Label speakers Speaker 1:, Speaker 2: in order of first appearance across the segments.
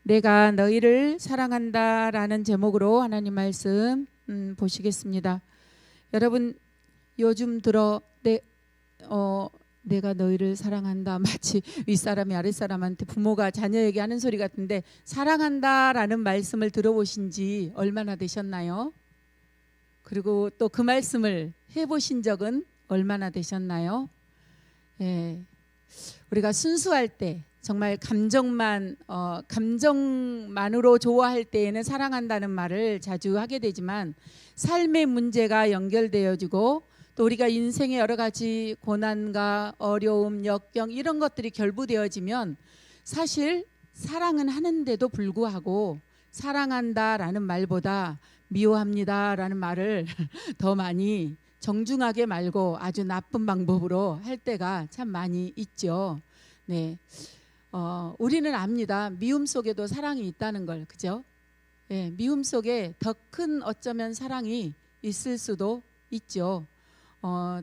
Speaker 1: 내가 너희를 사랑한다라는 제목으로 하나님 말씀 보시겠습니다. 여러분 요즘 들어 내가 너희를 사랑한다 마치 윗사람이 아랫사람한테 부모가 자녀에게 하는 소리 같은데 사랑한다라는 말씀을 들어보신 지 얼마나 되셨나요? 그리고 또 그 말씀을 해보신 적은 얼마나 되셨나요? 예, 우리가 순수할 때 정말 감정만으로 좋아할 때에는 사랑한다는 말을 자주 하게 되지만 삶의 문제가 연결되어지고 또 우리가 인생의 여러 가지 고난과 어려움, 역경 이런 것들이 결부되어지면 사실 사랑은 하는데도 불구하고 사랑한다라는 말보다 미워합니다라는 말을 더 많이 정중하게 말고 아주 나쁜 방법으로 할 때가 참 많이 있죠. 네. 우리는 압니다. 미움 속에도 사랑이 있다는 걸, 그죠? 예, 미움 속에 더 큰 어쩌면 사랑이 있을 수도 있죠.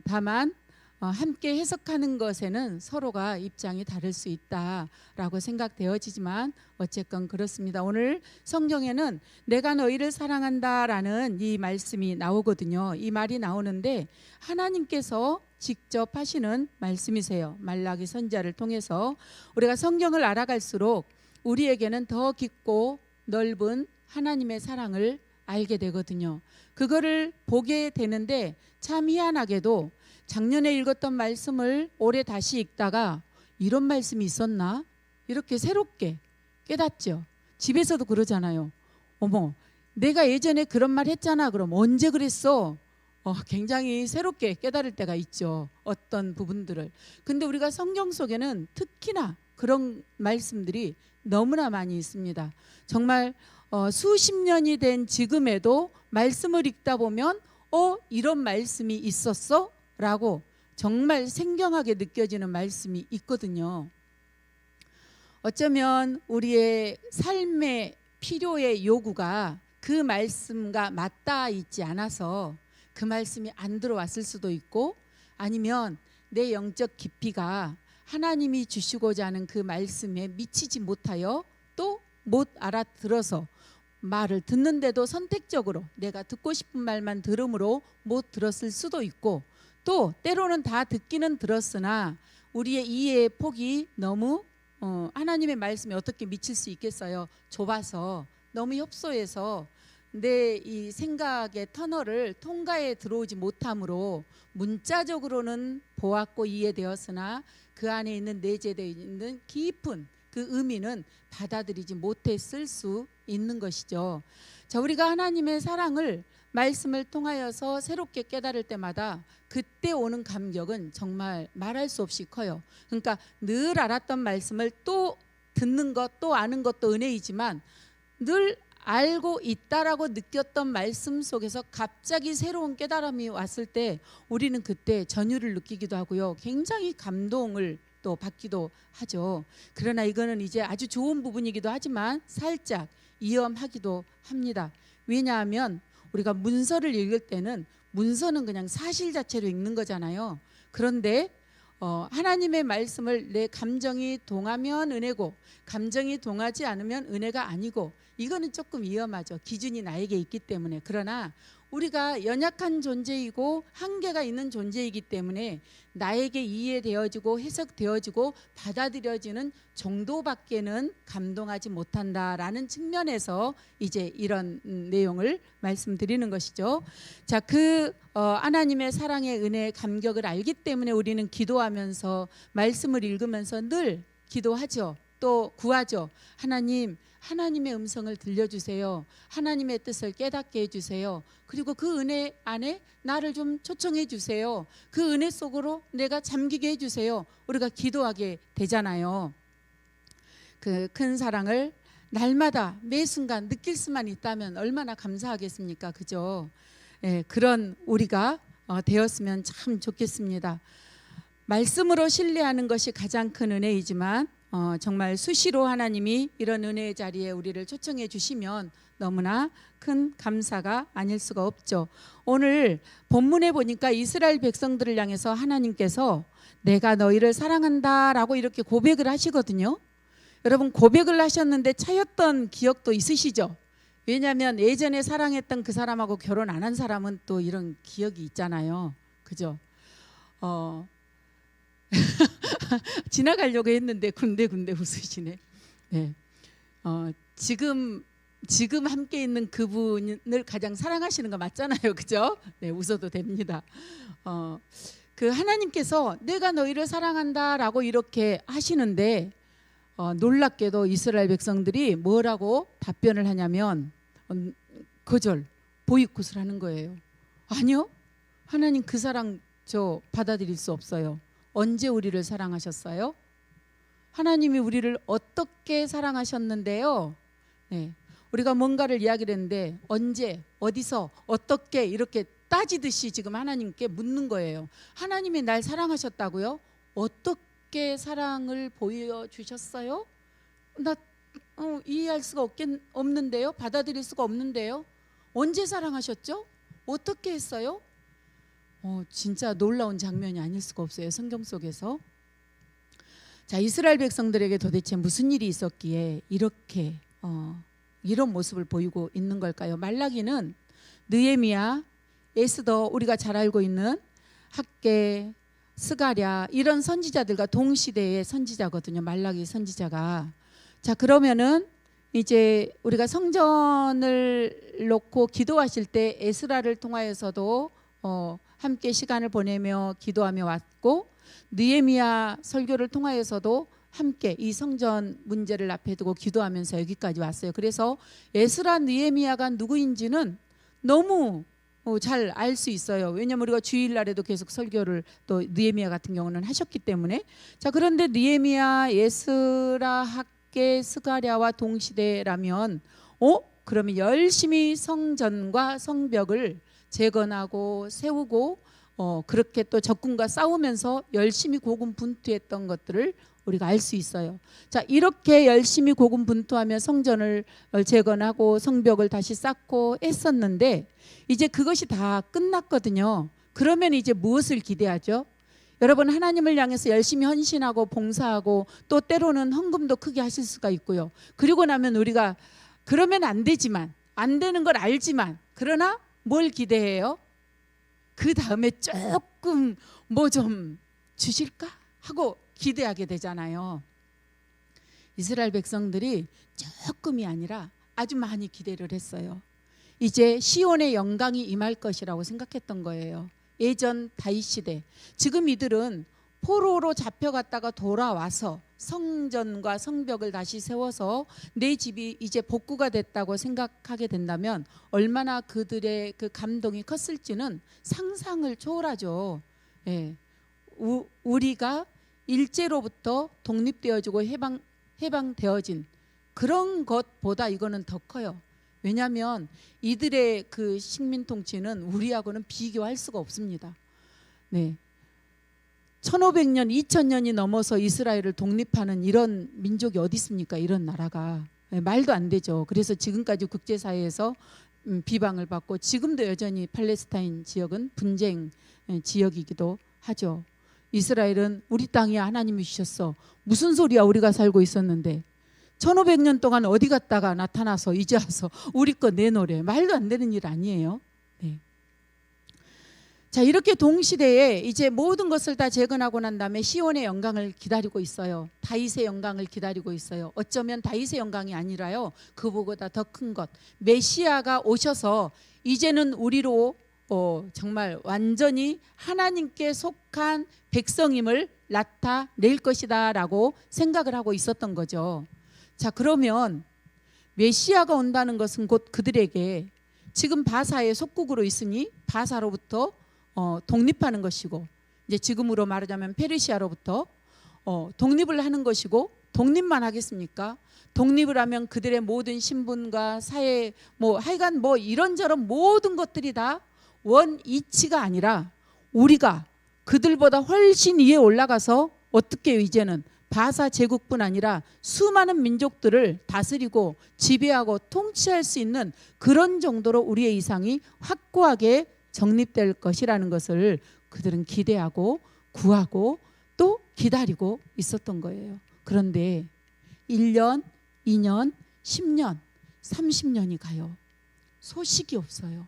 Speaker 1: 다만 함께 해석하는 것에는 서로가 입장이 다를 수 있다라고 생각되어지지만 어쨌건 그렇습니다. 오늘 성경에는 내가 너희를 사랑한다라는 이 말씀이 나오거든요. 이 말이 나오는데 하나님께서 직접 하시는 말씀이세요. 말라기 선지자를 통해서 우리가 성경을 알아갈수록 우리에게는 더 깊고 넓은 하나님의 사랑을 알게 되거든요. 그거를 보게 되는데 참 희한하게도 작년에 읽었던 말씀을 올해 다시 읽다가 이런 말씀이 있었나? 이렇게 새롭게 깨닫죠. 집에서도 그러잖아요. 어머, 내가 예전에 그런 말 했잖아. 그럼 언제 그랬어? 굉장히 새롭게 깨달을 때가 있죠. 어떤 부분들을. 근데 우리가 성경 속에는 특히나 그런 말씀들이 너무나 많이 있습니다. 정말 수십 년이 된 지금에도 말씀을 읽다 보면 이런 말씀이 있었어? 라고 정말 생경하게 느껴지는 말씀이 있거든요. 어쩌면 우리의 삶의 필요의 요구가 그 말씀과 맞닿아 있지 않아서 그 말씀이 안 들어왔을 수도 있고 아니면 내 영적 깊이가 하나님이 주시고자 하는 그 말씀에 미치지 못하여 또 못 알아들어서 말을 듣는데도 선택적으로 내가 듣고 싶은 말만 들음으로 못 들었을 수도 있고 또 때로는 다 듣기는 들었으나 우리의 이해의 폭이 너무 하나님의 말씀에 어떻게 미칠 수 있겠어요? 좁아서 너무 협소해서 내 이 생각의 터널을 통과해 들어오지 못함으로 문자적으로는 보았고 이해되었으나 그 안에 있는 내재되어 있는 깊은 그 의미는 받아들이지 못했을 수 있는 것이죠. 자, 우리가 하나님의 사랑을 말씀을 통하여서 새롭게 깨달을 때마다 그때 오는 감격은 정말 말할 수 없이 커요. 그러니까 늘 알았던 말씀을 또 듣는 것, 또 아는 것도 은혜이지만 늘 알고 있다라고 느꼈던 말씀 속에서 갑자기 새로운 깨달음이 왔을 때 우리는 그때 전율을 느끼기도 하고요. 굉장히 감동을 또 받기도 하죠. 그러나 이거는 이제 아주 좋은 부분이기도 하지만 살짝 위험하기도 합니다. 왜냐하면 우리가 문서를 읽을 때는 문서는 그냥 사실 자체로 읽는 거잖아요. 그런데 하나님의 말씀을 내 감정이 동하면 은혜고 감정이 동하지 않으면 은혜가 아니고 이거는 조금 위험하죠. 기준이 나에게 있기 때문에. 그러나 우리가 연약한 존재이고 한계가 있는 존재이기 때문에 나에게 이해되어지고 해석되어지고 받아들여지는 정도밖에는 감동하지 못한다라는 측면에서 이제 이런 내용을 말씀드리는 것이죠. 자, 하나님의 사랑의 은혜의 감격을 알기 때문에 우리는 기도하면서 말씀을 읽으면서 늘 기도하죠. 또 구하죠. 하나님의 음성을 들려주세요. 하나님의 뜻을 깨닫게 해주세요. 그리고 그 은혜 안에 나를 좀 초청해 주세요. 그 은혜 속으로 내가 잠기게 해주세요. 우리가 기도하게 되잖아요. 그 큰 사랑을 날마다 매 순간 느낄 수만 있다면 얼마나 감사하겠습니까? 그죠? 예, 그런 우리가 되었으면 참 좋겠습니다. 말씀으로 신뢰하는 것이 가장 큰 은혜이지만 정말 수시로 하나님이 이런 은혜의 자리에 우리를 초청해 주시면 너무나 큰 감사가 아닐 수가 없죠. 오늘 본문에 보니까 이스라엘 백성들을 향해서 하나님께서 내가 너희를 사랑한다 라고 이렇게 고백을 하시거든요. 여러분 고백을 하셨는데 차였던 기억도 있으시죠? 왜냐하면 예전에 사랑했던 그 사람하고 결혼 안 한 사람은 또 이런 기억이 있잖아요. 그죠? 지나가려고 했는데 군데군데 웃으시네. 네. 지금 함께 있는 그분을 가장 사랑하시는 거 맞잖아요. 그죠? 네, 웃어도 됩니다. 그 하나님께서 내가 너희를 사랑한다라고 이렇게 하시는데 놀랍게도 이스라엘 백성들이 뭐라고 답변을 하냐면 거절, 보이콧을 하는 거예요. 아니요, 하나님 그 사랑 저 받아들일 수 없어요. 언제 우리를 사랑하셨어요? 하나님이 우리를 어떻게 사랑하셨는데요? 네, 우리가 뭔가를 이야기를 했는데 언제, 어디서, 어떻게 이렇게 따지듯이 지금 하나님께 묻는 거예요. 하나님이 날 사랑하셨다고요? 어떻게 사랑을 보여주셨어요? 나 이해할 수가 없는데요. 받아들일 수가 없는데요. 언제 사랑하셨죠? 어떻게 했어요? 진짜 놀라운 장면이 아닐 수가 없어요. 성경 속에서. 자, 이스라엘 백성들에게 도대체 무슨 일이 있었기에 이렇게 이런 모습을 보이고 있는 걸까요? 말라기는 느헤미야, 에스더, 우리가 잘 알고 있는 학개, 스가랴 이런 선지자들과 동시대의 선지자거든요. 말라기 선지자가. 자, 그러면은 이제 우리가 성전을 놓고 기도하실 때 에스라를 통하여서도 함께 시간을 보내며 기도하며 왔고, 느헤미야 설교를 통하여서도 함께 이 성전 문제를 앞에 두고 기도하면서 여기까지 왔어요. 그래서 에스라, 느헤미야가 누구인지는 너무 잘 알 수 있어요. 왜냐하면 우리가 주일날에도 계속 설교를 또 느헤미야 같은 경우는 하셨기 때문에. 자, 그런데 느헤미야, 에스라, 학개, 스가랴와 동시대라면 그러면 열심히 성전과 성벽을 재건하고 세우고 그렇게 또 적군과 싸우면서 열심히 고군분투했던 것들을 우리가 알 수 있어요. 자, 이렇게 열심히 고군분투하며 성전을 재건하고 성벽을 다시 쌓고 했었는데 이제 그것이 다 끝났거든요. 그러면 이제 무엇을 기대하죠? 여러분, 하나님을 향해서 열심히 헌신하고 봉사하고 또 때로는 헌금도 크게 하실 수가 있고요. 그리고 나면 우리가 그러면 안 되지만, 안 되는 걸 알지만, 그러나 뭘 기대해요? 그 다음에 조금 뭐 좀 주실까 하고 기대하게 되잖아요. 이스라엘 백성들이 조금이 아니라 아주 많이 기대를 했어요. 이제 시온의 영광이 임할 것이라고 생각했던 거예요. 예전 다윗 시대. 지금 이들은 포로로 잡혀갔다가 돌아와서 성전과 성벽을 다시 세워서 내 집이 이제 복구가 됐다고 생각하게 된다면 얼마나 그들의 그 감동이 컸을지는 상상을 초월하죠. 예. 우리가 일제로부터 독립되어지고 해방되어진 그런 것보다 이거는 더 커요. 왜냐하면 이들의 그 식민 통치는 우리하고는 비교할 수가 없습니다. 네. 1500년, 2000년이 넘어서 이스라엘을 독립하는 이런 민족이 어디 있습니까? 이런 나라가. 네, 말도 안 되죠. 그래서 지금까지 국제사회에서 비방을 받고 지금도 여전히 팔레스타인 지역은 분쟁 지역이기도 하죠. 이스라엘은 우리 땅이야, 하나님이 주셨어. 무슨 소리야, 우리가 살고 있었는데 1500년 동안 어디 갔다가 나타나서 이제 와서 우리 거 내놓으래. 말도 안 되는 일 아니에요. 네. 자, 이렇게 동시대에 이제 모든 것을 다 재건하고 난 다음에 시온의 영광을 기다리고 있어요. 다윗의 영광을 기다리고 있어요. 어쩌면 다윗의 영광이 아니라요, 그보다 더 큰 것, 메시아가 오셔서 이제는 우리로 정말 완전히 하나님께 속한 백성임을 나타낼 것이다 라고 생각을 하고 있었던 거죠. 자, 그러면 메시아가 온다는 것은 곧 그들에게 지금 바사의 속국으로 있으니 바사로부터 독립하는 것이고, 이제 지금으로 말하자면 페르시아로부터 독립을 하는 것이고, 독립만 하겠습니까? 독립을 하면 그들의 모든 신분과 사회 하여간 이런저런 모든 것들이 다 원이치가 아니라 우리가 그들보다 훨씬 위에 올라가서 어떻게 이제는 바사 제국뿐 아니라 수많은 민족들을 다스리고 지배하고 통치할 수 있는 그런 정도로 우리의 이상이 확고하게 정립될 것이라는 것을 그들은 기대하고 구하고 또 기다리고 있었던 거예요. 그런데 1년, 2년, 10년, 30년이 가요. 소식이 없어요.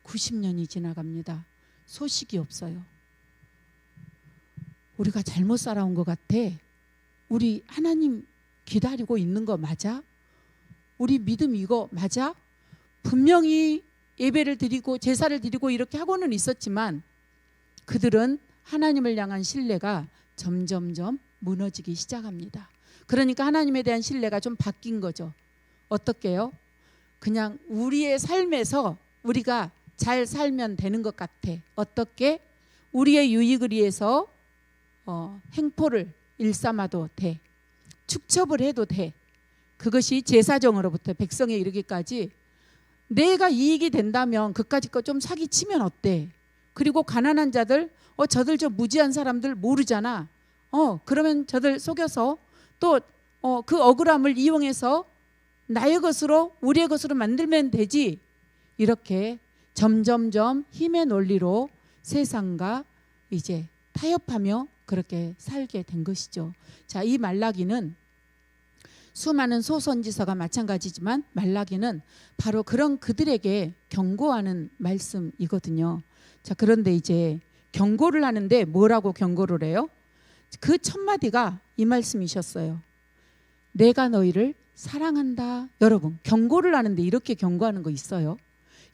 Speaker 1: 90년이 지나갑니다. 소식이 없어요. 우리가 잘못 살아온 것 같아. 우리 하나님 기다리고 있는 거 맞아? 우리 믿음 이거 맞아? 분명히 예배를 드리고 제사를 드리고 이렇게 하고는 있었지만 그들은 하나님을 향한 신뢰가 점점점 무너지기 시작합니다. 그러니까 하나님에 대한 신뢰가 좀 바뀐 거죠. 어떻게요? 그냥 우리의 삶에서 우리가 잘 살면 되는 것 같아. 어떻게? 우리의 유익을 위해서 행포를 일삼아도 돼. 축첩을 해도 돼. 그것이 제사정으로부터 백성에 이르기까지 내가 이익이 된다면 그까짓 거 좀 사기치면 어때? 그리고 가난한 자들, 저들 저 무지한 사람들 모르잖아. 그러면 저들 속여서 또 그 억울함을 이용해서 나의 것으로 우리의 것으로 만들면 되지. 이렇게 점점점 힘의 논리로 세상과 이제 타협하며 그렇게 살게 된 것이죠. 자, 이 말라기는 수많은 소선지서가 마찬가지지만 말라기는 바로 그런 그들에게 경고하는 말씀이거든요. 자, 그런데 이제 경고를 하는데 뭐라고 경고를 해요? 그 첫 마디가 이 말씀이셨어요. 내가 너희를 사랑한다. 여러분, 경고를 하는데 이렇게 경고하는 거 있어요?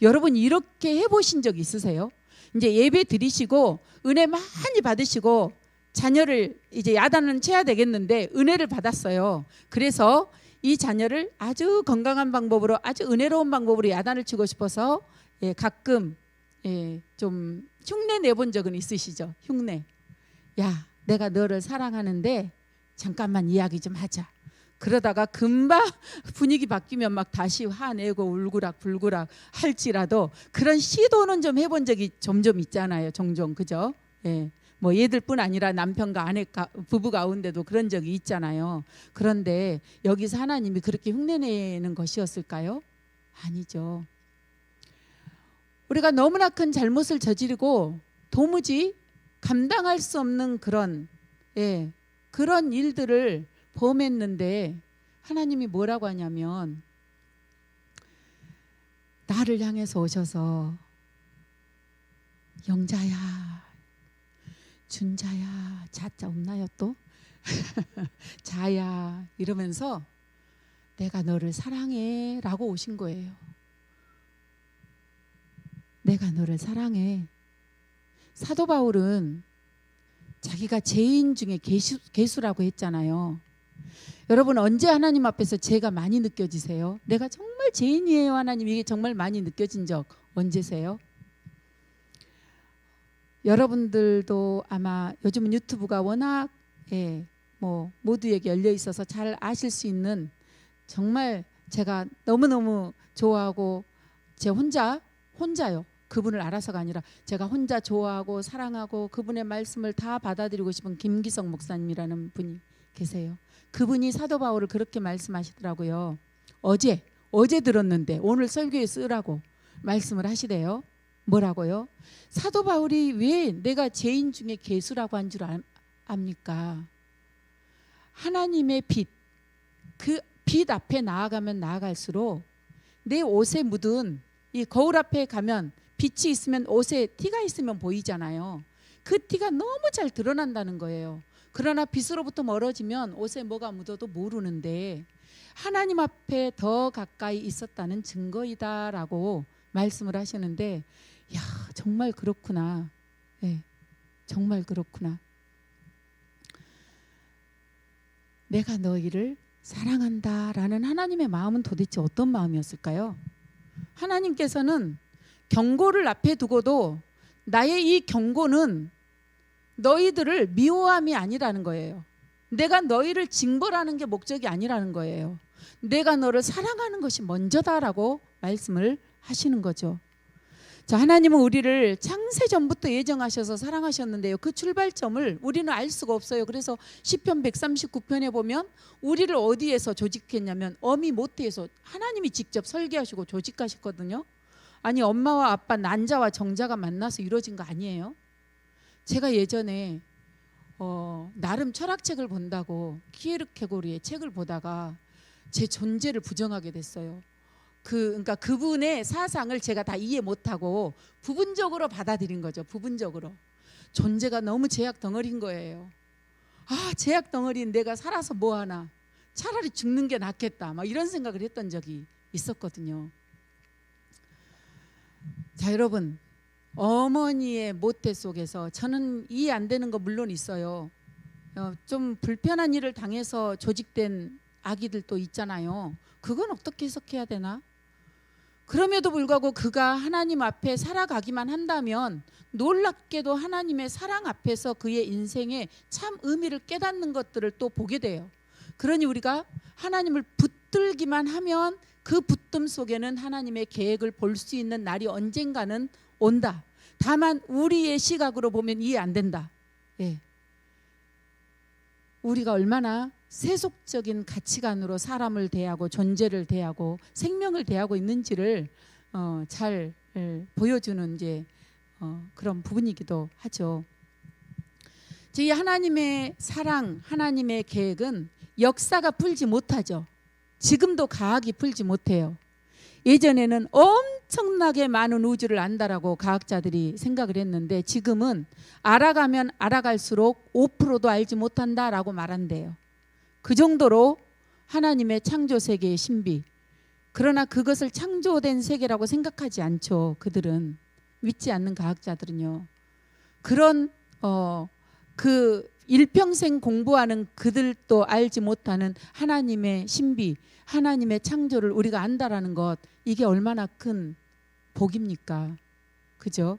Speaker 1: 여러분 이렇게 해보신 적 있으세요? 이제 예배 드리시고 은혜 많이 받으시고 자녀를 이제 야단은 쳐야 되겠는데 은혜를 받았어요. 그래서 이 자녀를 아주 건강한 방법으로 아주 은혜로운 방법으로 야단을 치고 싶어서 가끔 좀 흉내 내본 적은 있으시죠? 흉내. 야, 내가 너를 사랑하는데 잠깐만 이야기 좀 하자. 그러다가 금방 분위기 바뀌면 막 다시 화내고 울구락 불구락 할지라도 그런 시도는 좀 해본 적이 점점 있잖아요. 종종. 그죠? 뭐 얘들뿐 아니라 남편과 아내 부부 가운데도 그런 적이 있잖아요. 그런데 여기서 하나님이 그렇게 흉내내는 것이었을까요? 아니죠. 우리가 너무나 큰 잘못을 저지르고 도무지 감당할 수 없는 그런 일들을 범했는데 하나님이 뭐라고 하냐면 나를 향해서 오셔서 영자야, 준자야, 자자 없나요 또? 자야 이러면서 내가 너를 사랑해 라고 오신 거예요. 내가 너를 사랑해. 사도 바울은 자기가 죄인 중에 괴수라고 했잖아요. 여러분 언제 하나님 앞에서 죄가 많이 느껴지세요? 내가 정말 죄인이에요 하나님, 이게 정말 많이 느껴진 적 언제세요? 여러분들도 아마 요즘은 유튜브가 워낙 뭐 모두에게 열려 있어서 잘 아실 수 있는, 정말 제가 너무너무 좋아하고 제 혼자요. 그분을 알아서가 아니라 제가 혼자 좋아하고 사랑하고 그분의 말씀을 다 받아들이고 싶은 김기성 목사님이라는 분이 계세요. 그분이 사도 바울을 그렇게 말씀하시더라고요. 어제 들었는데 오늘 설교에 쓰라고 말씀을 하시대요. 뭐라고요? 사도 바울이 왜 내가 죄인 중에 괴수라고 한 줄 압니까? 하나님의 빛, 그 빛 앞에 나아가면 나아갈수록 내 옷에 묻은 이 거울 앞에 가면 빛이 있으면 옷에 티가 있으면 보이잖아요. 그 티가 너무 잘 드러난다는 거예요. 그러나 빛으로부터 멀어지면 옷에 뭐가 묻어도 모르는데 하나님 앞에 더 가까이 있었다는 증거이다라고 말씀을 하시는데, 야, 정말 그렇구나. 정말 그렇구나. 내가 너희를 사랑한다라는 하나님의 마음은 도대체 어떤 마음이었을까요? 하나님께서는 경고를 앞에 두고도 나의 이 경고는 너희들을 미워함이 아니라는 거예요. 내가 너희를 징벌하는 게 목적이 아니라는 거예요. 내가 너를 사랑하는 것이 먼저다라고 말씀을 하시는 거죠. 자, 하나님은 우리를 창세전부터 예정하셔서 사랑하셨는데요. 그 출발점을 우리는 알 수가 없어요. 그래서 시편 139편에 보면 우리를 어디에서 조직했냐면 어미 모태에서 하나님이 직접 설계하시고 조직하셨거든요. 아니, 엄마와 아빠, 난자와 정자가 만나서 이루어진 거 아니에요? 제가 예전에 나름 철학책을 본다고 키에르케고르의 책을 보다가 제 존재를 부정하게 됐어요. 그러니까 그분의 사상을 제가 다 이해 못하고 부분적으로 받아들인 거죠. 부분적으로. 존재가 너무 제약 덩어리인 거예요. 아, 제약 덩어리인 내가 살아서 뭐 하나. 차라리 죽는 게 낫겠다. 막 이런 생각을 했던 적이 있었거든요. 자, 여러분, 어머니의 모태 속에서 저는 이해 안 되는 거 물론 있어요. 좀 불편한 일을 당해서 조직된 아기들도 있잖아요. 그건 어떻게 해석해야 되나? 그럼에도 불구하고 그가 하나님 앞에 살아가기만 한다면 놀랍게도 하나님의 사랑 앞에서 그의 인생의 참 의미를 깨닫는 것들을 또 보게 돼요. 그러니 우리가 하나님을 붙들기만 하면 그 붙듦 속에는 하나님의 계획을 볼 수 있는 날이 언젠가는 온다. 다만 우리의 시각으로 보면 이해 안 된다. 예. 우리가 얼마나 세속적인 가치관으로 사람을 대하고 존재를 대하고 생명을 대하고 있는지를 잘 보여주는 이제 그런 부분이기도 하죠. 이 하나님의 사랑, 하나님의 계획은 역사가 풀지 못하죠. 지금도 과학이 풀지 못해요. 예전에는 엄청나게 많은 우주를 안다라고 과학자들이 생각을 했는데 지금은 알아가면 알아갈수록 5%도 알지 못한다라고 말한대요. 그 정도로 하나님의 창조 세계의 신비. 그러나 그것을 창조된 세계라고 생각하지 않죠. 그들은 믿지 않는 과학자들은요. 그런 그 일평생 공부하는 그들도 알지 못하는 하나님의 신비, 하나님의 창조를 우리가 안다라는 것, 이게 얼마나 큰 복입니까? 그죠?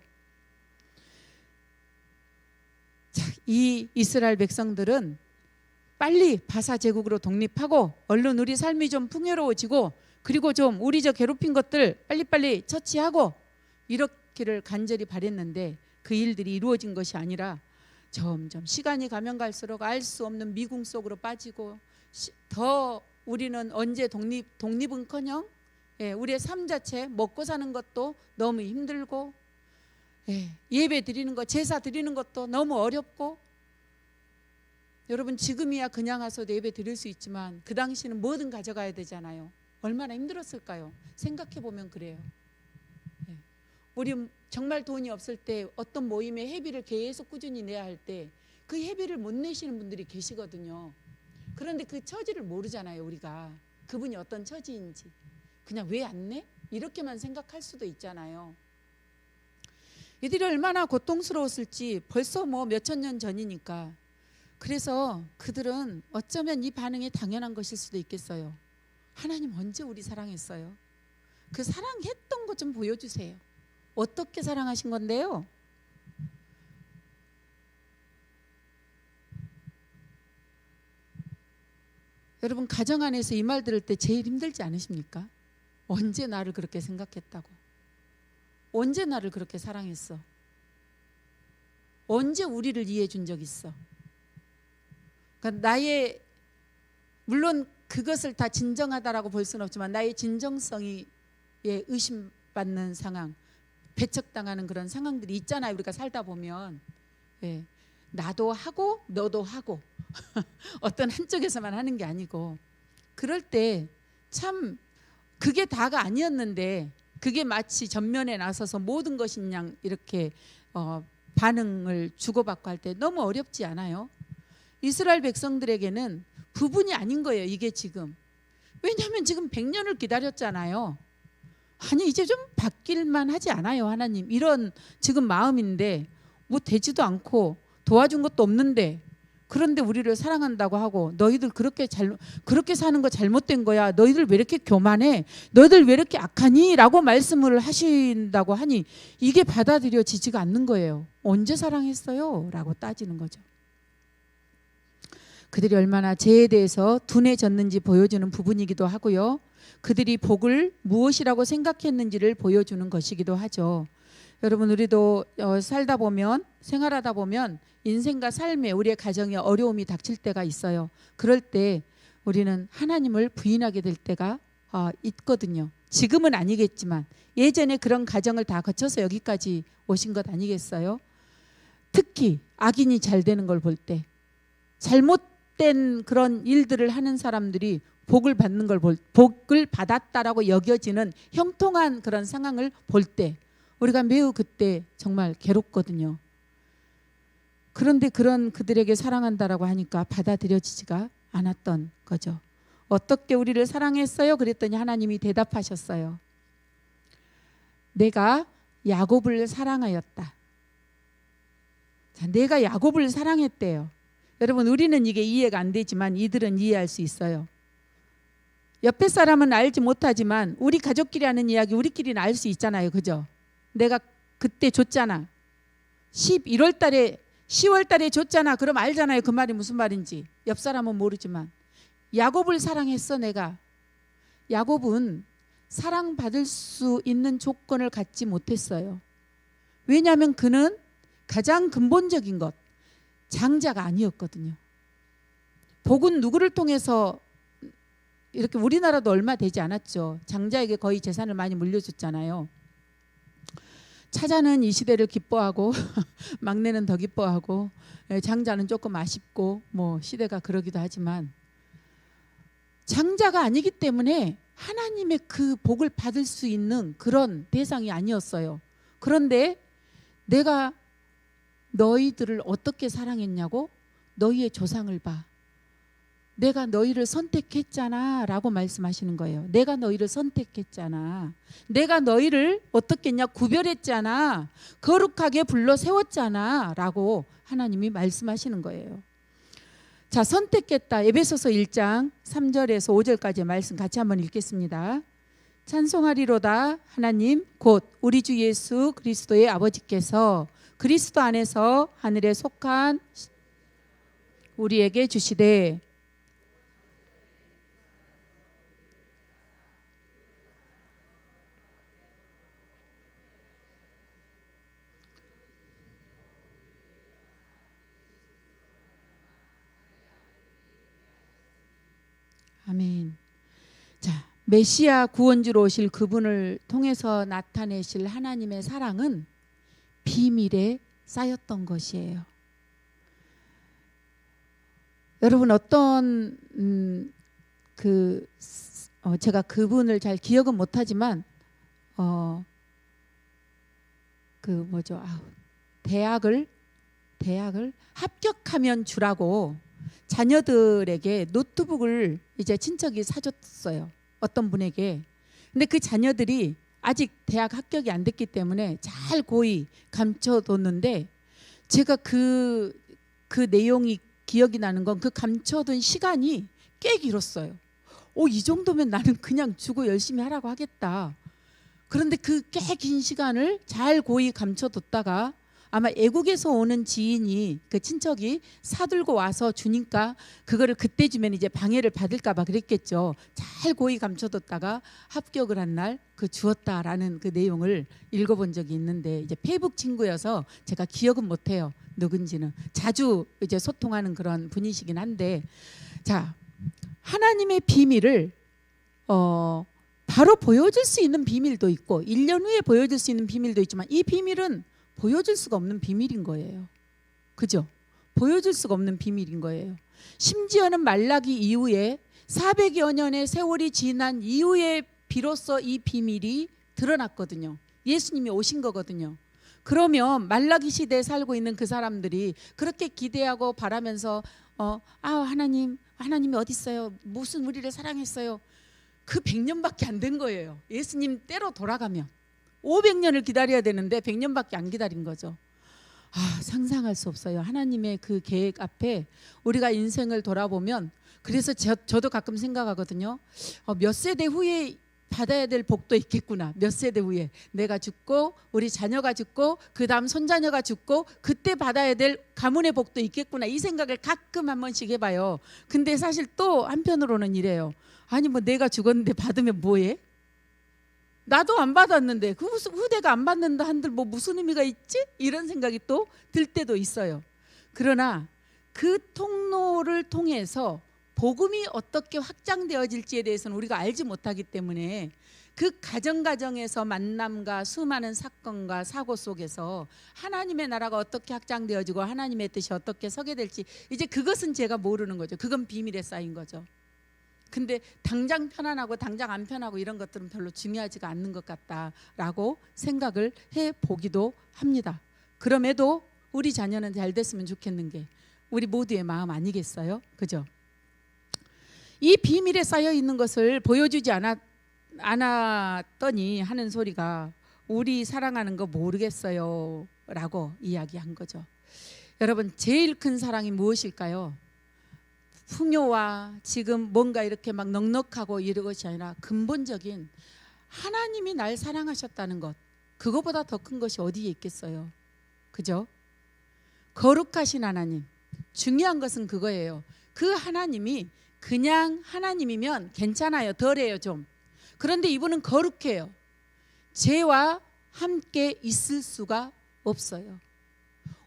Speaker 1: 자, 이 이스라엘 백성들은 빨리 바사 제국으로 독립하고 얼른 우리 삶이 좀 풍요로워지고 그리고 좀 우리 저 괴롭힌 것들 빨리빨리 처치하고 이렇기를 간절히 바랬는데 그 일들이 이루어진 것이 아니라 점점 시간이 가면 갈수록 알 수 없는 미궁 속으로 빠지고 더 우리는 언제 독립은커녕 우리의 삶 자체 먹고 사는 것도 너무 힘들고 예배 드리는 것, 제사 드리는 것도 너무 어렵고 여러분 지금이야 그냥 와서도 예배 드릴 수 있지만 그 당시는 뭐든 가져가야 되잖아요. 얼마나 힘들었을까요? 생각해 보면 그래요. 우리 정말 돈이 없을 때 어떤 모임에 회비를 계속 꾸준히 내야 할 때 그 회비를 못 내시는 분들이 계시거든요. 그런데 그 처지를 모르잖아요. 우리가 그분이 어떤 처지인지 그냥 왜 안 내? 이렇게만 생각할 수도 있잖아요. 이들이 얼마나 고통스러웠을지 벌써 뭐 몇천 년 전이니까. 그래서 그들은 어쩌면 이 반응이 당연한 것일 수도 있겠어요. 하나님 언제 우리 사랑했어요? 그 사랑했던 것 좀 보여주세요. 어떻게 사랑하신 건데요? 여러분 가정 안에서 이 말 들을 때 제일 힘들지 않으십니까? 언제 나를 그렇게 생각했다고? 언제 나를 그렇게 사랑했어? 언제 우리를 이해해 준 적 있어? 그러니까 나의 물론 그것을 다 진정하다라고 볼 수는 없지만 나의 진정성이 의심받는 상황, 배척당하는 그런 상황들이 있잖아요. 우리가 살다 보면 나도 하고 너도 하고 어떤 한쪽에서만 하는 게 아니고 그럴 때 참 그게 다가 아니었는데 그게 마치 전면에 나서서 모든 것이 그냥 이렇게 반응을 주고받고 할 때 너무 어렵지 않아요? 이스라엘 백성들에게는 부분이 아닌 거예요. 이게 지금. 왜냐하면 지금 100년을 기다렸잖아요. 아니 이제 좀 바뀔만 하지 않아요 하나님. 이런 지금 마음인데 뭐 되지도 않고 도와준 것도 없는데 그런데 우리를 사랑한다고 하고 너희들 그렇게 사는 거 잘못된 거야. 너희들 왜 이렇게 교만해? 너희들 왜 이렇게 악하니? 라고 말씀을 하신다고 하니 이게 받아들여지지가 않는 거예요. 언제 사랑했어요? 라고 따지는 거죠. 그들이 얼마나 죄에 대해서 둔해졌는지 보여주는 부분이기도 하고요. 그들이 복을 무엇이라고 생각했는지를 보여주는 것이기도 하죠. 여러분 우리도 살다 보면 생활하다 보면 인생과 삶에 우리의 가정에 어려움이 닥칠 때가 있어요. 그럴 때 우리는 하나님을 부인하게 될 때가 있거든요. 지금은 아니겠지만 예전에 그런 가정을 다 거쳐서 여기까지 오신 것 아니겠어요? 특히 악인이 잘 되는 걸 볼 때, 잘못된 그런 일들을 하는 사람들이 복을 받았다라고 여겨지는 형통한 그런 상황을 볼 때 우리가 매우 그때 정말 괴롭거든요. 그런데 그런 그들에게 사랑한다라고 하니까 받아들여지지가 않았던 거죠. 어떻게 우리를 사랑했어요? 그랬더니 하나님이 대답하셨어요. 내가 야곱을 사랑하였다. 자, 내가 야곱을 사랑했대요. 여러분, 우리는 이게 이해가 안 되지만 이들은 이해할 수 있어요. 옆에 사람은 알지 못하지만 우리 가족끼리 하는 이야기 우리끼리는 알 수 있잖아요. 그죠? 내가 그때 줬잖아. 11월 달에 10월 달에 줬잖아. 그럼 알잖아요. 그 말이 무슨 말인지. 옆 사람은 모르지만 야곱을 사랑했어. 내가. 야곱은 사랑받을 수 있는 조건을 갖지 못했어요. 왜냐하면 그는 가장 근본적인 것, 장자가 아니었거든요. 복은 누구를 통해서, 이렇게 우리나라도 얼마 되지 않았죠. 장자에게 거의 재산을 많이 물려줬잖아요. 차자는 이 시대를 기뻐하고 막내는 더 기뻐하고 장자는 조금 아쉽고 뭐 시대가 그러기도 하지만 장자가 아니기 때문에 하나님의 그 복을 받을 수 있는 그런 대상이 아니었어요. 그런데 내가 너희들을 어떻게 사랑했냐고? 너희의 조상을 봐. 내가 너희를 선택했잖아 라고 말씀하시는 거예요. 내가 너희를 선택했잖아. 내가 너희를 어떻게 했냐? 구별했잖아. 거룩하게 불러 세웠잖아 라고 하나님이 말씀하시는 거예요. 자, 선택했다. 에베소서 1장 3절에서 5절까지의 말씀 같이 한번 읽겠습니다. 찬송하리로다 하나님 곧 우리 주 예수 그리스도의 아버지께서 그리스도 안에서 하늘에 속한 우리에게 주시되 아멘. 자, 메시아 구원주로 오실 그분을 통해서 나타내실 하나님의 사랑은 비밀에 쌓였던 것이에요. 여러분 어떤 제가 그분을 잘 기억은 못하지만 대학을 합격하면 주라고 자녀들에게 노트북을 이제 친척이 사줬어요. 어떤 분에게. 근데 그 자녀들이 아직 대학 합격이 안 됐기 때문에 잘 고이 감춰뒀는데 제가 그 내용이 기억이 나는 건 그 감춰둔 시간이 꽤 길었어요. 이 정도면 나는 그냥 주고 열심히 하라고 하겠다. 그런데 그 꽤 긴 시간을 잘 고이 감춰뒀다가 아마 애국에서 오는 지인이 그 친척이 사들고 와서 주니까 그거를 그때 주면 이제 방해를 받을까 봐 그랬겠죠. 잘 고이 감춰뒀다가 합격을 한 날 그 주었다라는 그 내용을 읽어본 적이 있는데 이제 페이북 친구여서 제가 기억은 못해요. 누군지는. 자주 이제 소통하는 그런 분이시긴 한데 자, 하나님의 비밀을 바로 보여줄 수 있는 비밀도 있고 1년 후에 보여줄 수 있는 비밀도 있지만 이 비밀은 보여줄 수가 없는 비밀인 거예요. 그죠? 보여줄 수가 없는 비밀인 거예요. 심지어는 말라기 이후에 400여 년의 세월이 지난 이후에 비로소 이 비밀이 드러났거든요. 예수님이 오신 거거든요. 그러면 말라기 시대에 살고 있는 그 사람들이 그렇게 기대하고 바라면서 하나님이 어디 있어요? 무슨 우리를 사랑했어요? 그 100년밖에 안 된 거예요. 예수님 때로 돌아가면 500년을 기다려야 되는데 100년밖에 안 기다린 거죠. 상상할 수 없어요. 하나님의 그 계획 앞에 우리가 인생을 돌아보면 그래서 저도 가끔 생각하거든요. 몇 세대 후에 받아야 될 복도 있겠구나. 몇 세대 후에 내가 죽고 우리 자녀가 죽고 그 다음 손자녀가 죽고 그때 받아야 될 가문의 복도 있겠구나. 이 생각을 가끔 한 번씩 해봐요. 근데 사실 또 한편으로는 이래요. 아니 뭐 내가 죽었는데 받으면 뭐해? 나도 안 받았는데 그 후대가 안 받는다 한들 뭐 무슨 의미가 있지? 이런 생각이 또 들 때도 있어요. 그러나 그 통로를 통해서 복음이 어떻게 확장되어질지에 대해서는 우리가 알지 못하기 때문에 그 가정에서 만남과 수많은 사건과 사고 속에서 하나님의 나라가 어떻게 확장되어지고 하나님의 뜻이 어떻게 서게 될지 이제 그것은 제가 모르는 거죠. 그건 비밀에 쌓인 거죠. 근데 당장 편안하고 당장 안 편하고 이런 것들은 별로 중요하지가 않는 것 같다라고 생각을 해보기도 합니다. 그럼에도 우리 자녀는 잘 됐으면 좋겠는 게 우리 모두의 마음 아니겠어요? 그죠? 이 비밀에 쌓여 있는 것을 보여주지 않았더니 하는 소리가 우리 사랑하는 거 모르겠어요 라고 이야기한 거죠. 여러분, 제일 큰 사랑이 무엇일까요? 풍요와 지금 뭔가 이렇게 막 넉넉하고 이런 것이 아니라 근본적인 하나님이 날 사랑하셨다는 것, 그거보다 더 큰 것이 어디에 있겠어요? 그죠? 거룩하신 하나님, 중요한 것은 그거예요. 그 하나님이 그냥 하나님이면 괜찮아요. 덜해요 좀. 그런데 이분은 거룩해요. 죄와 함께 있을 수가 없어요.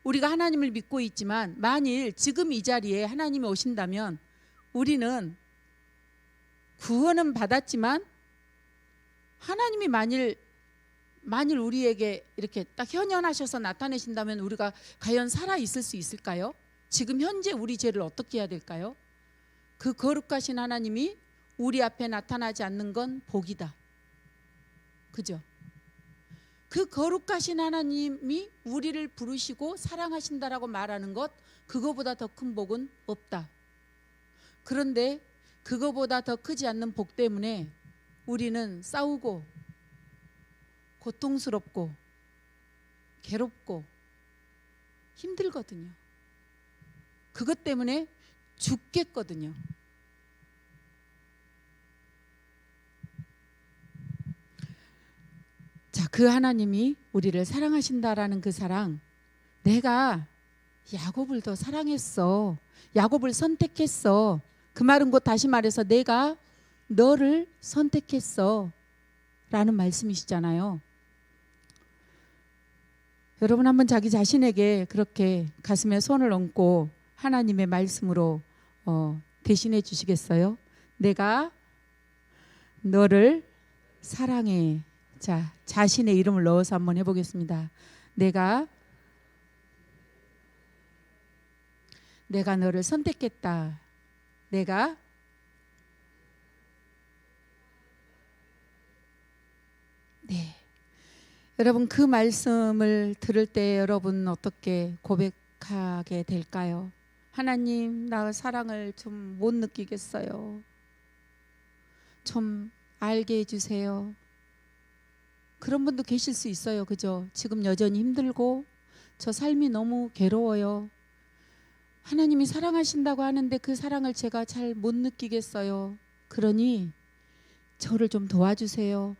Speaker 1: 우리가 하나님을 믿고 있지만 만일 지금 이 자리에 하나님이 오신다면 우리는 구원은 받았지만 하나님이 만일 우리에게 이렇게 딱 현현하셔서 나타내신다면 우리가 과연 살아 있을 수 있을까요? 지금 현재 우리 죄를 어떻게 해야 될까요? 그 거룩하신 하나님이 우리 앞에 나타나지 않는 건 복이다. 그죠? 그 거룩하신 하나님이 우리를 부르시고 사랑하신다라고 말하는 것, 그거보다 더 큰 복은 없다. 그런데 그거보다 더 크지 않는 복 때문에 우리는 싸우고 고통스럽고 괴롭고 힘들거든요. 그것 때문에 죽겠거든요. 자, 그 하나님이 우리를 사랑하신다라는 그 사랑, 내가 야곱을 더 사랑했어, 야곱을 선택했어, 그 말은 곧 다시 말해서 내가 너를 선택했어 라는 말씀이시잖아요. 여러분, 한번 자기 자신에게 그렇게 가슴에 손을 얹고 하나님의 말씀으로 대신해 주시겠어요? 내가 너를 사랑해. 자, 자신의 이름을 넣어서 한번 해보겠습니다. 내가 너를 선택했다. 내가 네. 여러분, 그 말씀을 들을 때 여러분 어떻게 고백하게 될까요? 하나님, 나 사랑을 좀 못 느끼겠어요. 좀 알게 해주세요. 그런 분도 계실 수 있어요. 그죠? 지금 여전히 힘들고 저 삶이 너무 괴로워요. 하나님이 사랑하신다고 하는데 그 사랑을 제가 잘 못 느끼겠어요. 그러니 저를 좀 도와주세요.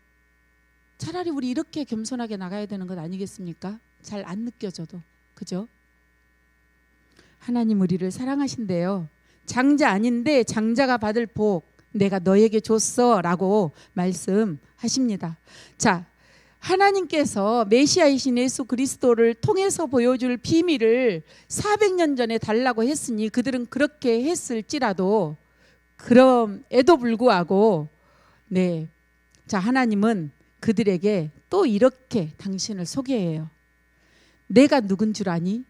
Speaker 1: 차라리 우리 이렇게 겸손하게 나가야 되는 것 아니겠습니까? 잘 안 느껴져도. 그죠? 하나님 우리를 사랑하신대요. 장자 아닌데 장자가 받을 복 내가 너에게 줬어 라고 말씀하십니다. 자, 하나님께서 메시아이신 예수 그리스도를 통해서 보여줄 비밀을 400년 전에 달라고 했으니 그들은 그렇게 했을지라도 그럼에도 불구하고 자, 하나님은 그들에게 또 이렇게 당신을 소개해요. 내가 누군 줄 아니?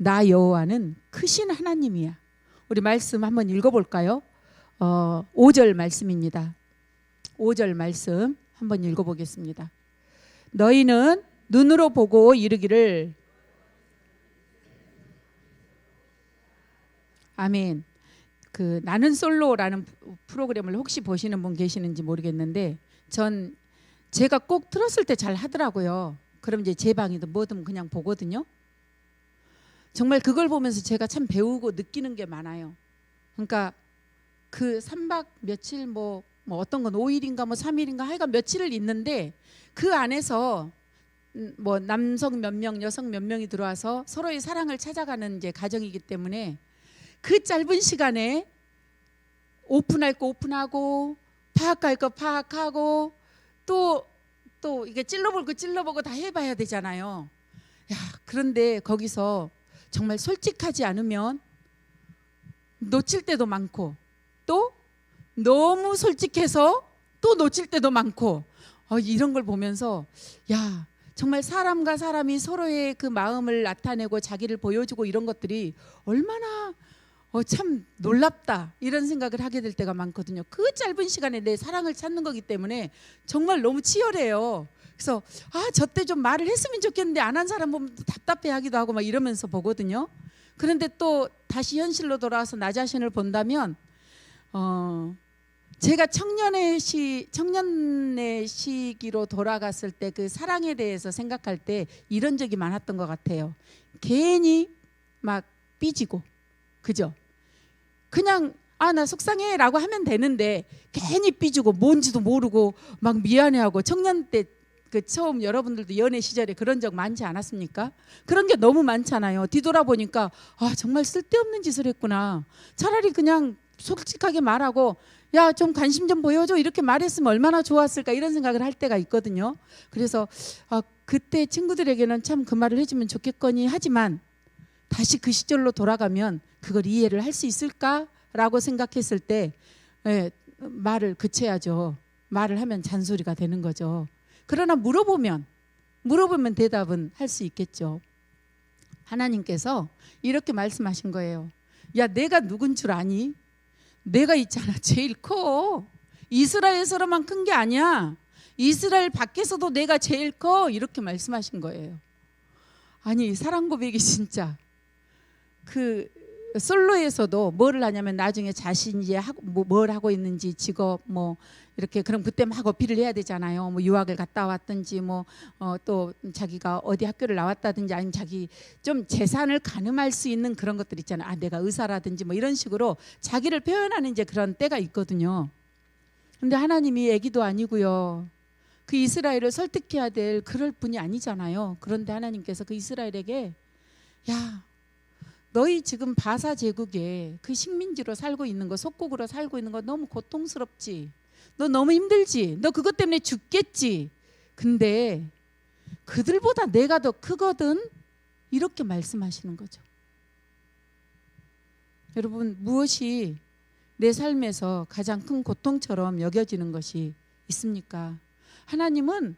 Speaker 1: 나 여호와는 크신 하나님이야. 우리 말씀 한번 읽어볼까요? 5절 말씀입니다. 5절 말씀 한번 읽어보겠습니다. 너희는 눈으로 보고 이르기를 아멘. 그 나는 솔로라는 프로그램을 혹시 보시는 분 계시는지 모르겠는데 제가 꼭 틀었을 때 잘 하더라고요. 그럼 이제 제 방이든 뭐든 그냥 보거든요. 정말 그걸 보면서 제가 참 배우고 느끼는 게 많아요. 그러니까 그 3박 며칠 뭐 어떤 건 5일인가 뭐 3일인가 하여간 며칠을 있는데 그 안에서 뭐 남성 몇 명, 여성 몇 명이 들어와서 서로의 사랑을 찾아가는 이제 가정이기 때문에 그 짧은 시간에 오픈할 거 오픈하고 파악할 거 파악하고 또 이게 찔러볼 거 찔러보고 다 해봐야 되잖아요. 야, 그런데 거기서 정말 솔직하지 않으면 놓칠 때도 많고 또 너무 솔직해서 또 놓칠 때도 많고, 이런 걸 보면서 야, 정말 사람과 사람이 서로의 그 마음을 나타내고 자기를 보여주고 이런 것들이 얼마나 참 놀랍다, 이런 생각을 하게 될 때가 많거든요. 그 짧은 시간에 내 사랑을 찾는 거기 때문에 정말 너무 치열해요. 그래서 저때 좀 말을 했으면 좋겠는데 안 한 사람 보면 답답해하기도 하고 막 이러면서 보거든요. 그런데 또 다시 현실로 돌아와서 나 자신을 본다면 제가 청년의 시기로 돌아갔을 때 그 사랑에 대해서 생각할 때 이런 적이 많았던 것 같아요. 괜히 막 삐지고, 그죠? 그냥 나 속상해 라고 하면 되는데 괜히 삐지고 뭔지도 모르고 막 미안해하고, 청년 때 그 처음 여러분들도 연애 시절에 그런 적 많지 않았습니까? 그런 게 너무 많잖아요. 뒤돌아보니까 정말 쓸데없는 짓을 했구나. 차라리 그냥 솔직하게 말하고 야, 좀 관심 좀 보여줘, 이렇게 말했으면 얼마나 좋았을까, 이런 생각을 할 때가 있거든요. 그래서 그때 친구들에게는 참 그 말을 해주면 좋겠거니 하지만 다시 그 시절로 돌아가면 그걸 이해를 할 수 있을까라고 생각했을 때 말을 그쳐야죠. 말을 하면 잔소리가 되는 거죠. 그러나 물어보면 대답은 할 수 있겠죠. 하나님께서 이렇게 말씀하신 거예요. 야, 내가 누군 줄 아니? 내가 있잖아, 제일 커. 이스라엘에서만 큰 게 아니야. 이스라엘 밖에서도 내가 제일 커. 이렇게 말씀하신 거예요. 아니, 사랑 고백이 진짜 그 솔로에서도 뭐를 하냐면 나중에 자신이 뭘 하고 있는지, 직업 이렇게, 그럼 그때 막 어필을 해야 되잖아요. 유학을 갔다 왔든지 또 자기가 어디 학교를 나왔다든지, 아니면 자기 좀 재산을 가늠할 수 있는 그런 것들 있잖아요. 내가 의사라든지 이런 식으로 자기를 표현하는 이제 그런 때가 있거든요. 근데 하나님이 애기도 아니고요, 그 이스라엘을 설득해야 될 그럴 분이 아니잖아요. 그런데 하나님께서 그 이스라엘에게 야, 너희 지금 바사 제국에 그 식민지로 살고 있는 거, 속국으로 살고 있는 거 너무 고통스럽지? 너 너무 힘들지? 너 그것 때문에 죽겠지? 근데 그들보다 내가 더 크거든? 이렇게 말씀하시는 거죠. 여러분, 무엇이 내 삶에서 가장 큰 고통처럼 여겨지는 것이 있습니까? 하나님은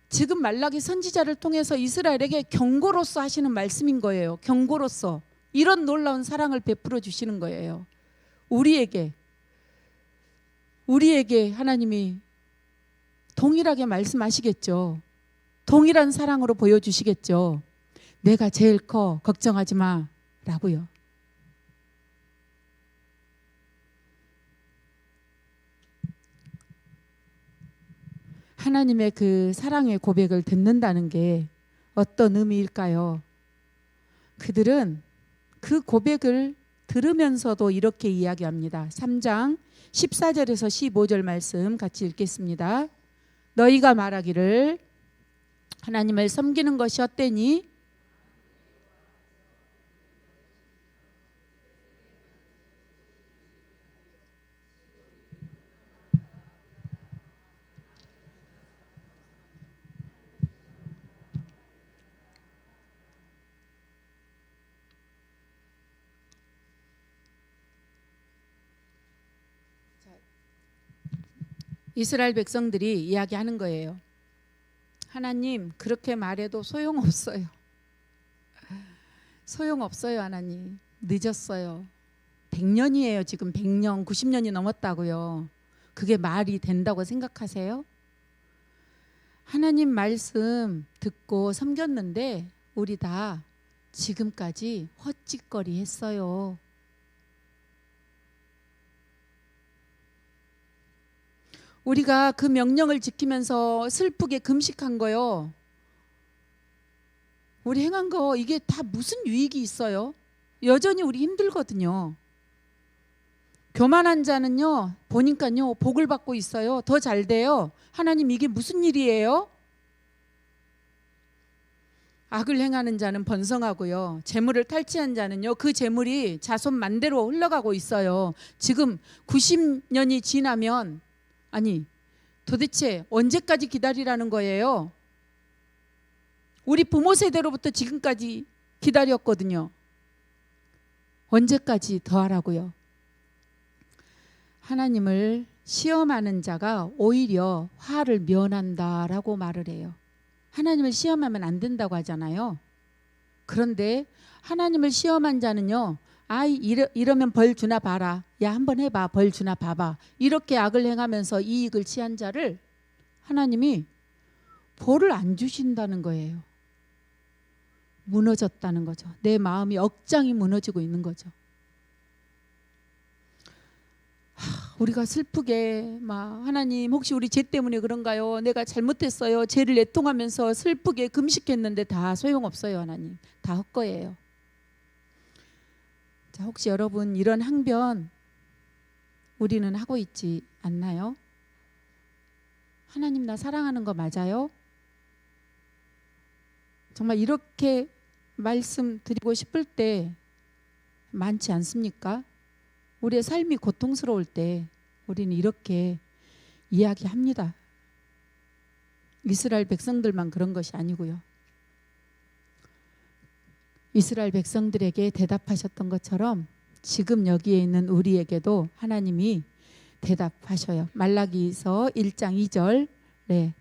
Speaker 1: 지금 말라기 선지자를 통해서 이스라엘에게 경고로서 하시는 말씀인 거예요. 경고로서 이런 놀라운 사랑을 베풀어 주시는 거예요. 우리에게 하나님이 동일하게 말씀하시겠죠. 동일한 사랑으로 보여주시겠죠. 내가 제일 커, 걱정하지 마 라고요. 하나님의 그 사랑의 고백을 듣는다는 게 어떤 의미일까요? 그들은 그 고백을 들으면서도 이렇게 이야기합니다. 3장 14절에서 15절 말씀 같이 읽겠습니다. 너희가 말하기를 하나님을 섬기는 것이 헛되니 이스라엘 백성들이 이야기하는 거예요. 하나님, 그렇게 말해도 소용없어요. 소용없어요. 하나님, 늦었어요. 100년이에요. 지금 100년, 90년이 넘었다고요. 그게 말이 된다고 생각하세요? 하나님 말씀 듣고 섬겼는데 우리 다 지금까지 헛짓거리 했어요. 우리가 그 명령을 지키면서 슬프게 금식한 거요, 우리 행한 거 이게 다 무슨 유익이 있어요? 여전히 우리 힘들거든요. 교만한 자는요, 보니까요, 복을 받고 있어요. 더 잘 돼요. 하나님, 이게 무슨 일이에요? 악을 행하는 자는 번성하고요, 재물을 탈취한 자는요, 그 재물이 자손 만대로 흘러가고 있어요. 지금 90년이 지나면, 아니 도대체 언제까지 기다리라는 거예요? 우리 부모 세대로부터 지금까지 기다렸거든요. 언제까지 더 하라고요? 하나님을 시험하는 자가 오히려 화를 면한다라고 말을 해요. 하나님을 시험하면 안 된다고 하잖아요. 그런데 하나님을 시험한 자는요, 이러면 벌 주나 봐라. 야, 한번 해봐. 벌 주나 봐봐. 이렇게 악을 행하면서 이익을 취한 자를 하나님이 벌을 안 주신다는 거예요. 무너졌다는 거죠. 내 마음이 억장이 무너지고 있는 거죠. 우리가 슬프게 막 하나님 혹시 우리 죄 때문에 그런가요? 내가 잘못했어요. 죄를 애통하면서 슬프게 금식했는데 다 소용없어요. 하나님 다 헛거예요. 자, 혹시 여러분 이런 항변 우리는 하고 있지 않나요? 하나님 나 사랑하는 거 맞아요? 정말 이렇게 말씀드리고 싶을 때 많지 않습니까? 우리의 삶이 고통스러울 때 우리는 이렇게 이야기합니다. 이스라엘 백성들만 그런 것이 아니고요. 이스라엘 백성들에게 대답하셨던 것처럼 지금 여기에 있는 우리에게도 하나님이 대답하셔요. 말라기서 1장 2절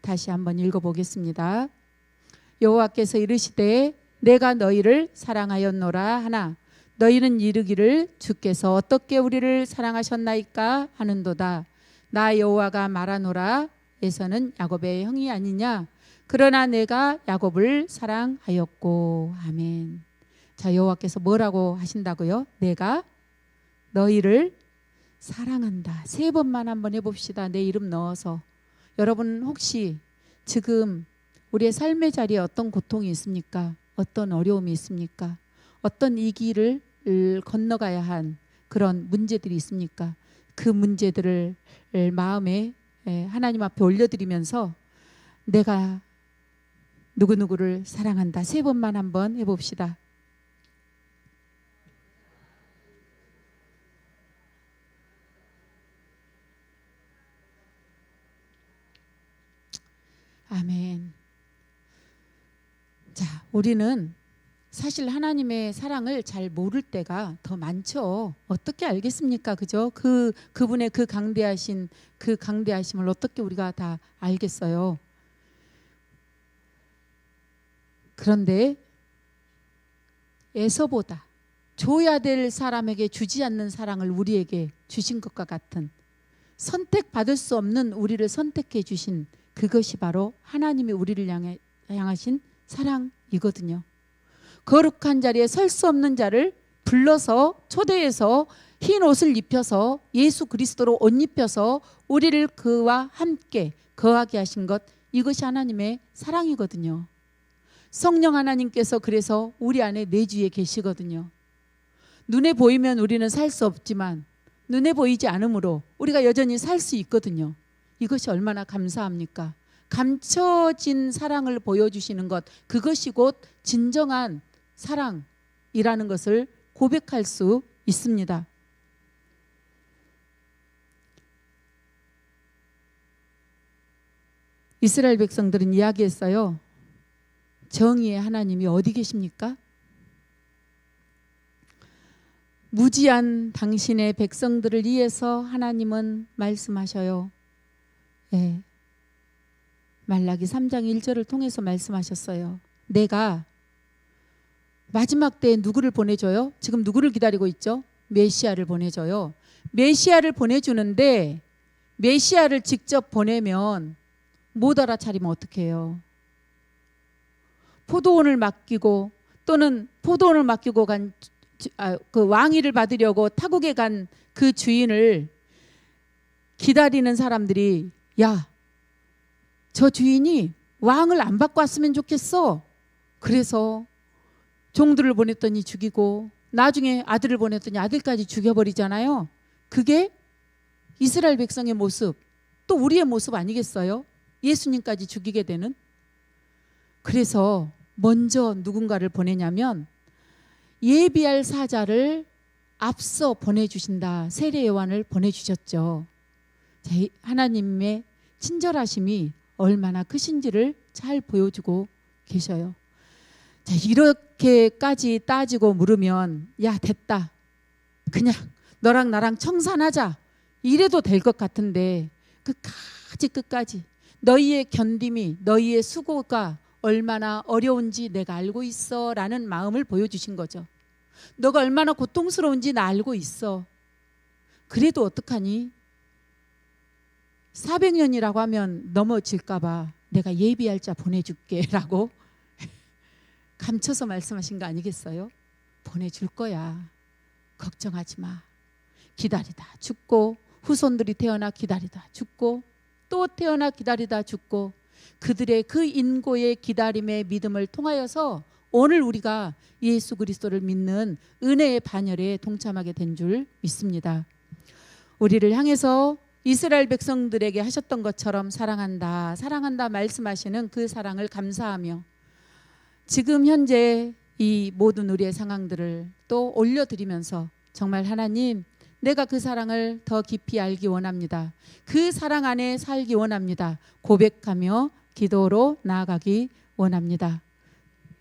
Speaker 1: 다시 한번 읽어보겠습니다. 여호와께서 이르시되 내가 너희를 사랑하였노라 하나 너희는 이르기를 주께서 어떻게 우리를 사랑하셨나이까 하는도다. 나 여호와가 말하노라 에서는 야곱의 형이 아니냐. 그러나 내가 야곱을 사랑하였고. 아멘. 자, 여호와께서 뭐라고 하신다고요? 내가 너희를 사랑한다. 3번만 한번 해봅시다. 내 이름 넣어서. 여러분 혹시 지금 우리의 삶의 자리에 어떤 고통이 있습니까? 어떤 어려움이 있습니까? 어떤 이 길을 건너가야 한 그런 문제들이 있습니까? 그 문제들을 마음에 하나님 앞에 올려드리면서 내가 누구누구를 사랑한다. 3번만 한번 해봅시다. 아멘. 자, 우리는 사실 하나님의 사랑을 잘 모를 때가 더 많죠. 어떻게 알겠습니까? 그죠? 그분의 그 강대하심을 어떻게 우리가 다 알겠어요? 그런데 에서보다 줘야 될 사람에게 주지 않는 사랑을 우리에게 주신 것과 같은 선택받을 수 없는 우리를 선택해 주신 그것이 바로 하나님이 우리를 향하신 사랑이거든요. 거룩한 자리에 설 수 없는 자를 불러서 초대해서 흰 옷을 입혀서 예수 그리스도로 옷 입혀서 우리를 그와 함께 거하게 하신 것, 이것이 하나님의 사랑이거든요. 성령 하나님께서 그래서 우리 안에 내주에 계시거든요. 눈에 보이면 우리는 살 수 없지만 눈에 보이지 않으므로 우리가 여전히 살 수 있거든요. 이것이 얼마나 감사합니까? 감춰진 사랑을 보여주시는 것, 그것이 곧 진정한 사랑이라는 것을 고백할 수 있습니다. 이스라엘 백성들은 이야기했어요. 정의의 하나님이 어디 계십니까? 무지한 당신의 백성들을 위해서 하나님은 말씀하셔요. 말라기 3장 1절을 통해서 말씀하셨어요. 내가 마지막 때에 누구를 보내줘요? 지금 누구를 기다리고 있죠? 메시아를 보내줘요. 메시아를 보내주는데 메시아를 직접 보내면 못 알아차리면 어떻게 해요? 포도원을 맡기고 또는 포도원을 맡기고 간 그 왕위를 받으려고 타국에 간 그 주인을 기다리는 사람들이 야, 저 주인이 왕을 안 받고 왔으면 좋겠어. 그래서 종들을 보냈더니 죽이고 나중에 아들을 보냈더니 아들까지 죽여버리잖아요. 그게 이스라엘 백성의 모습, 또 우리의 모습 아니겠어요? 예수님까지 죽이게 되는. 그래서 먼저 누군가를 보내냐면 예비할 사자를 앞서 보내주신다. 세례 요한을 보내주셨죠. 하나님의 친절하심이 얼마나 크신지를 잘 보여주고 계셔요. 자, 이렇게까지 따지고 물으면 야, 됐다. 그냥 너랑 나랑 청산하자. 이래도 될 것 같은데 끝까지 너희의 견딤이, 너희의 수고가 얼마나 어려운지 내가 알고 있어 라는 마음을 보여주신 거죠. 너가 얼마나 고통스러운지 나 알고 있어. 그래도 어떡하니? 400년이라고 하면 넘어질까 봐 내가 예비할 자 보내줄게 라고 감춰서 말씀하신 거 아니겠어요? 보내줄 거야. 걱정하지 마. 기다리다 죽고, 후손들이 태어나 기다리다 죽고, 또 태어나 기다리다 죽고, 그들의 그 인고의 기다림의 믿음을 통하여서 오늘 우리가 예수 그리스도를 믿는 은혜의 반열에 동참하게 된 줄 믿습니다. 우리를 향해서 이스라엘 백성들에게 하셨던 것처럼 사랑한다, 사랑한다 말씀하시는 그 사랑을 감사하며 지금 현재 이 모든 우리의 상황들을 또 올려드리면서 정말 하나님, 내가 그 사랑을 더 깊이 알기 원합니다. 그 사랑 안에 살기 원합니다. 고백하며 기도로 나아가기 원합니다.